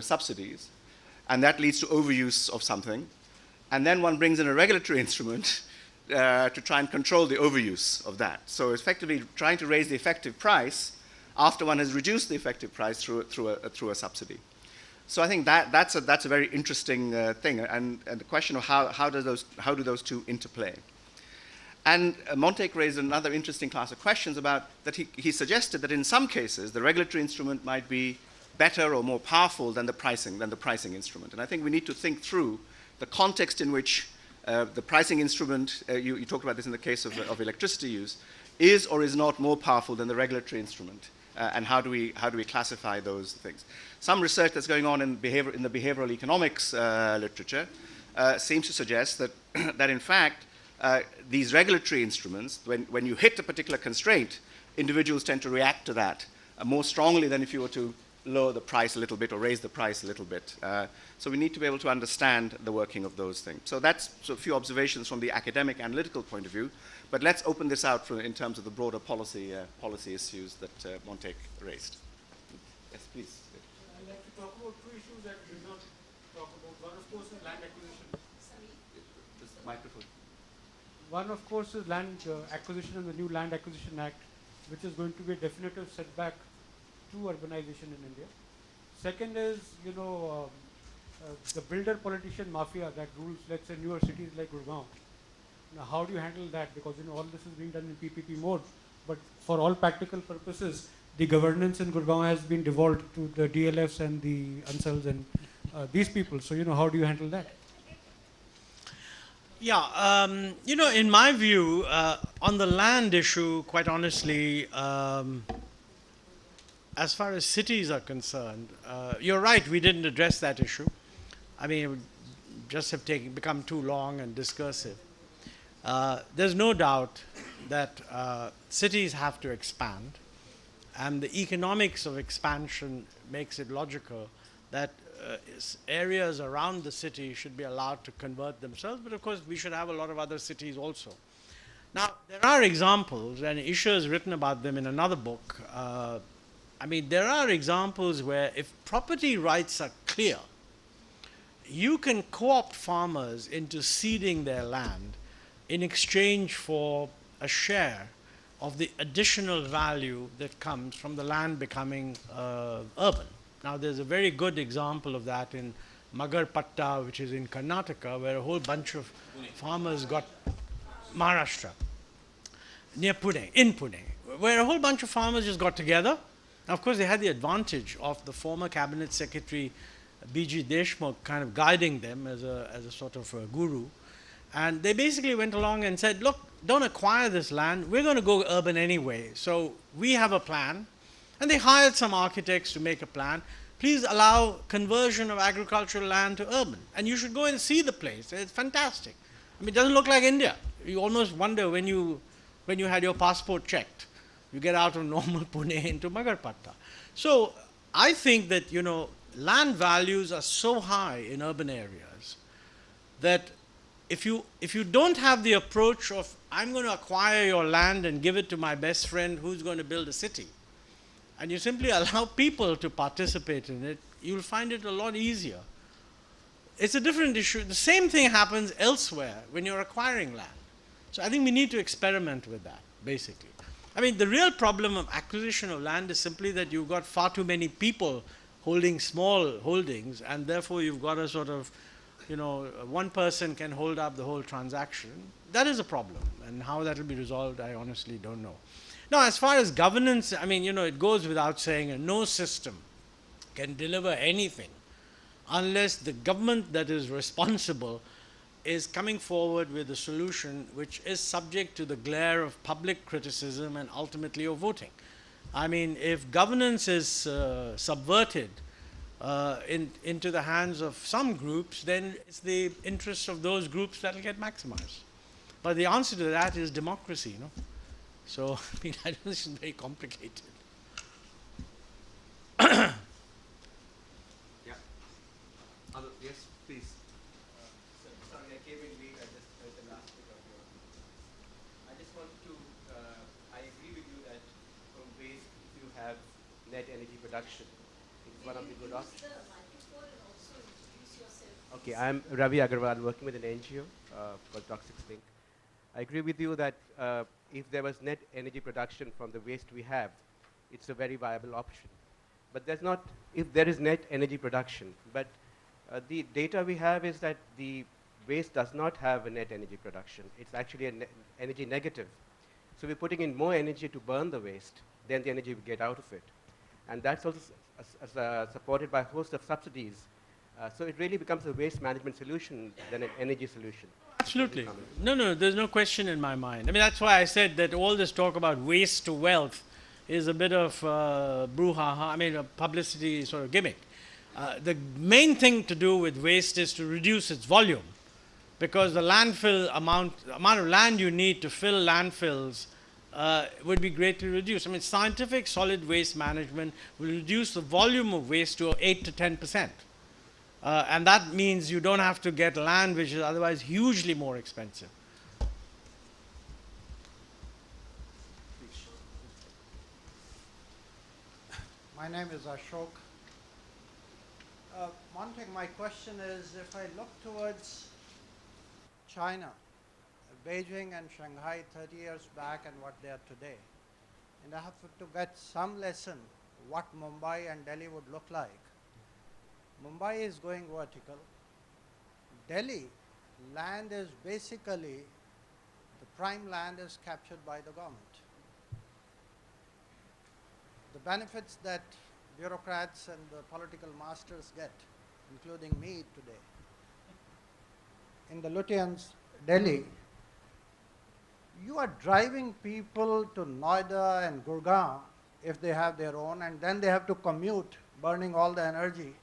subsidies, and that leads to overuse of something. And then one brings in a regulatory instrument to try and control the overuse of that. So effectively trying to raise the effective price after one has reduced the effective price through a subsidy. So I think that's a very interesting thing, and the question of how do those two interplay. And Montek raised another interesting class of questions about that he suggested that in some cases the regulatory instrument might be better or more powerful than the pricing instrument. And I think we need to think through the context in which the pricing instrument, you talked about this in the case of electricity use, is or is not more powerful than the regulatory instrument, and how do we classify those things? Some research that's going on in the behavioral economics literature seems to suggest that that in fact these regulatory instruments, when you hit a particular constraint, individuals tend to react to that more strongly than if you were to lower the price a little bit or raise the price a little bit. So we need to be able to understand the working of those things. So that's a few observations from the academic analytical point of view, but let's open this out in terms of the broader policy issues that Montek raised. Yes, please. I'd like to talk about two issues that we did not talk about. One, of course, is land acquisition. This microphone. One, of course, is land acquisition and the new Land Acquisition Act, which is going to be a definitive setback to urbanization in India. Second is, the builder-politician mafia that rules, let's say, newer cities like Gurgaon. Now, how do you handle that? Because all this is being done in PPP mode, but for all practical purposes, the governance in Gurgaon has been devolved to the DLFs and the Ansals and these people. So, how do you handle that? Yeah, in my view, on the land issue, quite honestly, as far as cities are concerned, you're right, we didn't address that issue. I mean, it would just have become too long and discursive. There's no doubt that cities have to expand, and the economics of expansion makes it logical that areas around the city should be allowed to convert themselves, but of course we should have a lot of other cities also. Now, there are examples, and Isha has written about them in another book. There are examples where if property rights are clear, you can co-opt farmers into ceding their land in exchange for a share of the additional value that comes from the land becoming urban. Now, there's a very good example of that in Magarpatta, which is in Karnataka, where a whole bunch of farmers got Maharashtra, near Pune, in Pune, where a whole bunch of farmers just got together. Now, of course, they had the advantage of the former cabinet secretary, B.G. Deshmukh, kind of guiding them as a sort of a guru. And they basically went along and said, look, don't acquire this land. We're going to go urban anyway. So we have a plan. And they hired some architects to make a plan. Please allow conversion of agricultural land to urban. And you should go and see the place. It's fantastic. It doesn't look like India. You almost wonder when you had your passport checked. You get out of normal Pune into Magarpatta. So I think that, land values are so high in urban areas that if you don't have the approach of, I'm going to acquire your land and give it to my best friend who's going to build a city, and you simply allow people to participate in it, you'll find it a lot easier. It's a different issue. The same thing happens elsewhere when you're acquiring land. So I think we need to experiment with that, basically. The real problem of acquisition of land is simply that you've got far too many people holding small holdings, and therefore you've got a sort of, one person can hold up the whole transaction. That is a problem, and how that will be resolved, I honestly don't know. Now, as far as governance, it goes without saying, no system can deliver anything unless the government that is responsible is coming forward with a solution which is subject to the glare of public criticism and ultimately of voting. If governance is subverted into the hands of some groups, then it's the interests of those groups that will get maximized. But the answer to that is democracy, So, I don't think it's very complicated. Yeah. Yes, please. Sorry, I came in late. I just heard the last bit of your. I just wanted to. I agree with you that from waste, if you have net energy production, it's one of the good options. Okay, I'm Ravi Agarwal, working with an NGO called Toxics Link. I agree with you that if there was net energy production from the waste we have, it's a very viable option. But there's not, if there is net energy production, but the data we have is that the waste does not have a net energy production. It's actually an energy negative. So we're putting in more energy to burn the waste than the energy we get out of it. And that's also supported by a host of subsidies. So it really becomes a waste management solution than an energy solution. Absolutely. No, there's no question in my mind. I mean, that's why I said that all this talk about waste to wealth is a bit of brouhaha, I mean, a publicity sort of gimmick. The main thing to do with waste is to reduce its volume, because the landfill amount of land you need to fill landfills would be greatly reduced. I mean, scientific solid waste management will reduce the volume of waste to 8 to 10%. And that means you don't have to get land which is otherwise hugely more expensive. My name is Ashok. One thing, my question is, if I look towards China, Beijing and Shanghai 30 years back and what they are today, and I have to get some lesson what Mumbai and Delhi would look like. Mumbai is going vertical. Delhi, land is basically, the prime land is captured by the government. The benefits that bureaucrats and the political masters get, including me today, in the Lutyens, Delhi, you are driving people to Noida and Gurgaon if they have their own, and then they have to commute, burning all the energy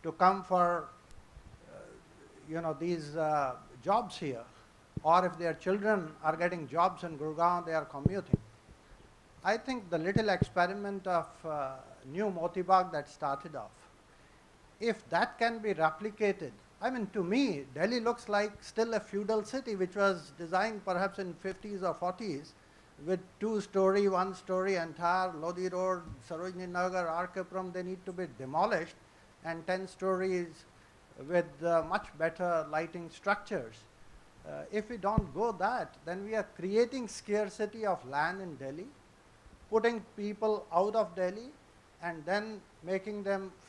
to come for these jobs here. Or if their children are getting jobs in Gurgaon, they are commuting. I think the little experiment of new Motibag that started off, if that can be replicated, I mean, to me, Delhi looks like still a feudal city which was designed perhaps in 50s or 40s with 2-story, 1-story entire Lodi Road, Sarojini Nagar, Arkapuram, they need to be demolished, and 10 stories with much better lighting structures. If we don't go that, then we are creating scarcity of land in Delhi, putting people out of Delhi, and then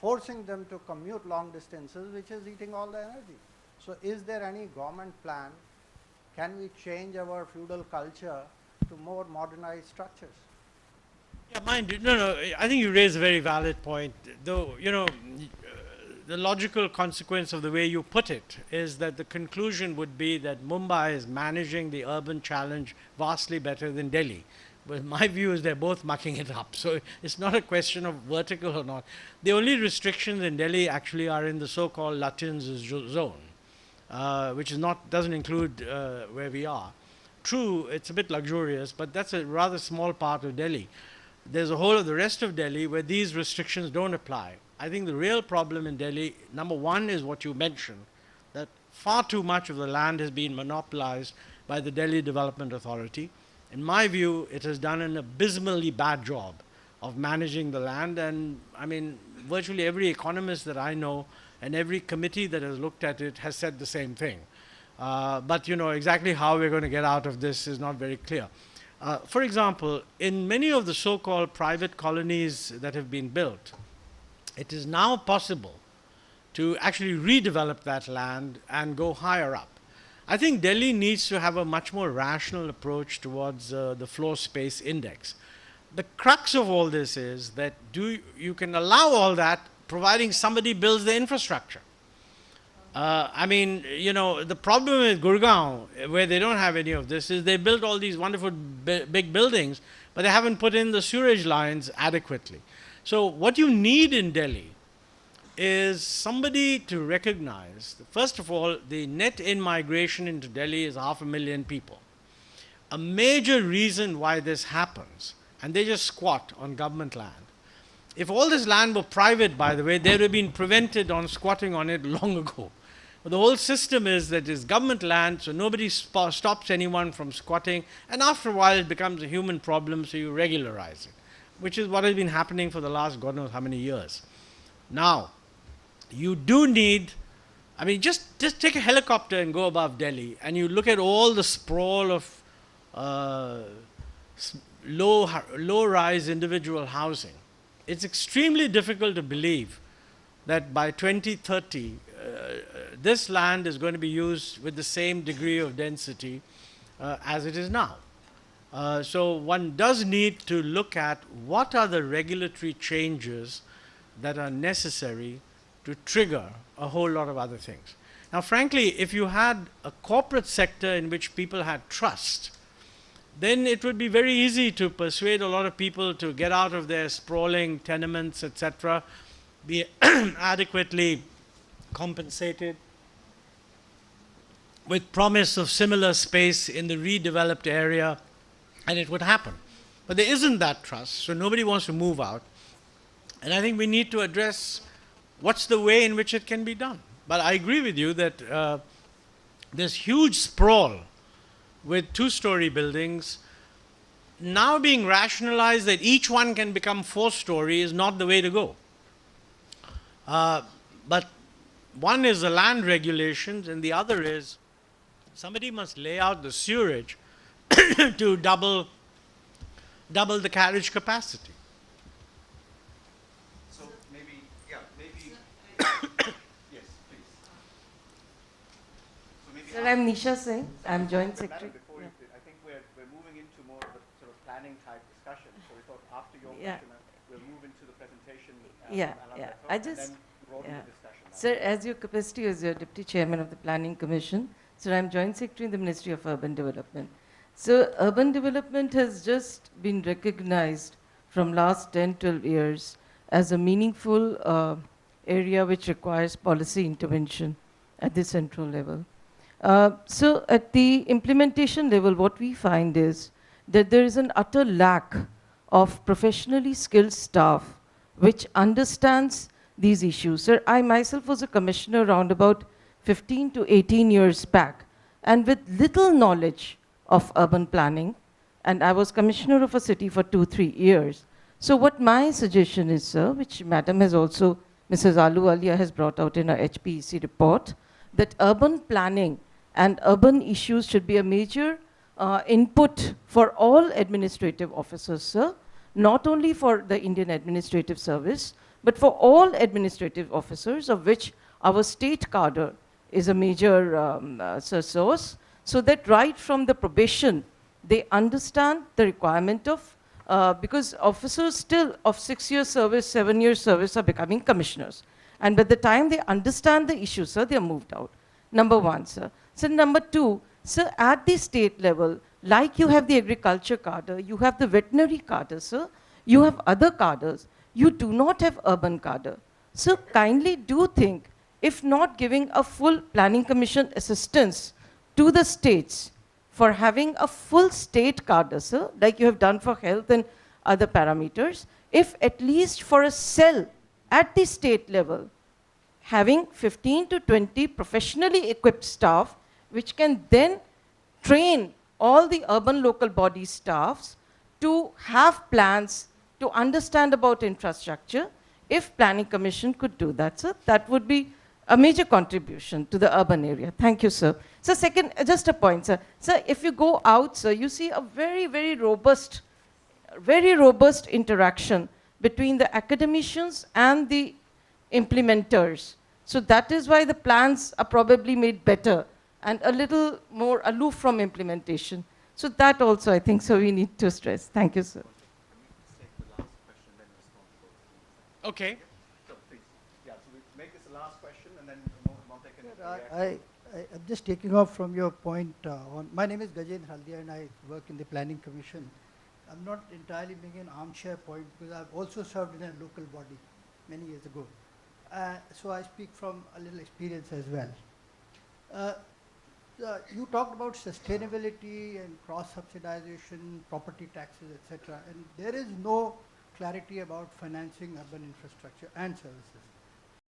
forcing them to commute long distances, which is eating all the energy. So is there any government plan? Can we change our feudal culture to more modernized structures? Yeah, mind you, no, I think you raise a very valid point. Though, the logical consequence of the way you put it is that the conclusion would be that Mumbai is managing the urban challenge vastly better than Delhi. But my view is they're both mucking it up. So it's not a question of vertical or not. The only restrictions in Delhi actually are in the so-called Lutyens zone, which doesn't include where we are. True, it's a bit luxurious, but that's a rather small part of Delhi. There's a whole of the rest of Delhi where these restrictions don't apply. I think the real problem in Delhi, number one, is what you mentioned, that far too much of the land has been monopolized by the Delhi Development Authority. In my view, it has done an abysmally bad job of managing the land, and I mean, virtually every economist that I know and every committee that has looked at it has said the same thing. But exactly how we're going to get out of this is not very clear. For example, in many of the so-called private colonies that have been built, it is now possible to actually redevelop that land and go higher up. I think Delhi needs to have a much more rational approach towards the floor space index. The crux of all this is that you can allow all that providing somebody builds the infrastructure. The problem with Gurgaon, where they don't have any of this, is they built all these wonderful big buildings, but they haven't put in the sewerage lines adequately. So what you need in Delhi is somebody to recognize, first of all, the net in-migration into Delhi is 500,000 people. A major reason why this happens, and they just squat on government land. If all this land were private, by the way, they would have been prevented on squatting on it long ago. But the whole system is that it's government land, so nobody stops anyone from squatting, and after a while it becomes a human problem, so you regularize it, which is what has been happening for the last God knows how many years. Now, you do need I mean, just take a helicopter and go above Delhi, and you look at all the sprawl of uh, low-rise individual housing. It's extremely difficult to believe that by 2030, this land is going to be used with the same degree of density as it is now. So one does need to look at what are the regulatory changes that are necessary to trigger a whole lot of other things. Now, frankly, if you had a corporate sector in which people had trust, then it would be very easy to persuade a lot of people to get out of their sprawling tenements, etc., be adequately compensated with promise of similar space in the redeveloped area, and it would happen. But there isn't that trust, so nobody wants to move out. And I think we need to address what's the way in which it can be done. But I agree with you that this huge sprawl with two-story buildings now being rationalized that each one can become four-story is not the way to go. But one is the land regulations, and the other is somebody must lay out the sewerage to double the carriage capacity. So maybe, yes, please. So maybe Sir, I'm Nisha Singh. I'm Joint Madam, Secretary. before you did, I think we're moving into more of a sort of planning type discussion. So we thought after your Yeah. question, we'll move into the presentation. Yeah, from Alan yeah. Rathod, I and just- then broaden yeah. the discussion. Sir, as your capacity as your Deputy Chairman of the Planning Commission, sir, I'm Joint Secretary in the Ministry of Urban Development. So, urban development has just been recognized from last 10, 12 years as a meaningful area which requires policy intervention at the central level. So, at the implementation level, what we find is that there is an utter lack of professionally skilled staff which understands these issues. Sir, I myself was a commissioner around about 15 to 18 years back, and with little knowledge of urban planning, and I was commissioner of a city for 2, 3 years. So what my suggestion is, sir, which Madam has also, Mrs. Alu Alia has brought out in her HPEC report, that urban planning and urban issues should be a major input for all administrative officers, sir, not only for the Indian Administrative Service, but for all administrative officers, of which our state cadre is a major source, so that right from the probation, they understand the requirement of, because officers still of 6 years service, 7 years service are becoming commissioners. And by the time they understand the issue, sir, they are moved out. Number one, sir. So number two, sir, at the state level, like you have the agriculture cadre, you have the veterinary cadre, sir, you have other cadres, you do not have urban cadre. So kindly do think, if not giving a full planning commission assistance to the states for having a full state cadre, sir, like you have done for health and other parameters, if at least for a cell at the state level, having 15 to 20 professionally equipped staff, which can then train all the urban local body staffs to have plans, to understand about infrastructure. If Planning Commission could do that, sir, that would be a major contribution to the urban area. Thank you, sir. So second, just a point, sir. Sir, if you go out, sir, you see a very, very robust interaction between the academicians and the implementers. So that is why the plans are probably made better and a little more aloof from implementation. So that also, I think, so we need to stress. Thank you, sir. Okay. So please, so we make this the last question, and then Monte can react. I'm just taking off from your point. My name is Gajendra Haldia, and I work in the Planning Commission. I'm not entirely making an armchair point because I've also served in a local body many years ago. So I speak from a little experience as well. You talked about sustainability and cross-subsidization, property taxes, etc. And there is no clarity about financing urban infrastructure and services.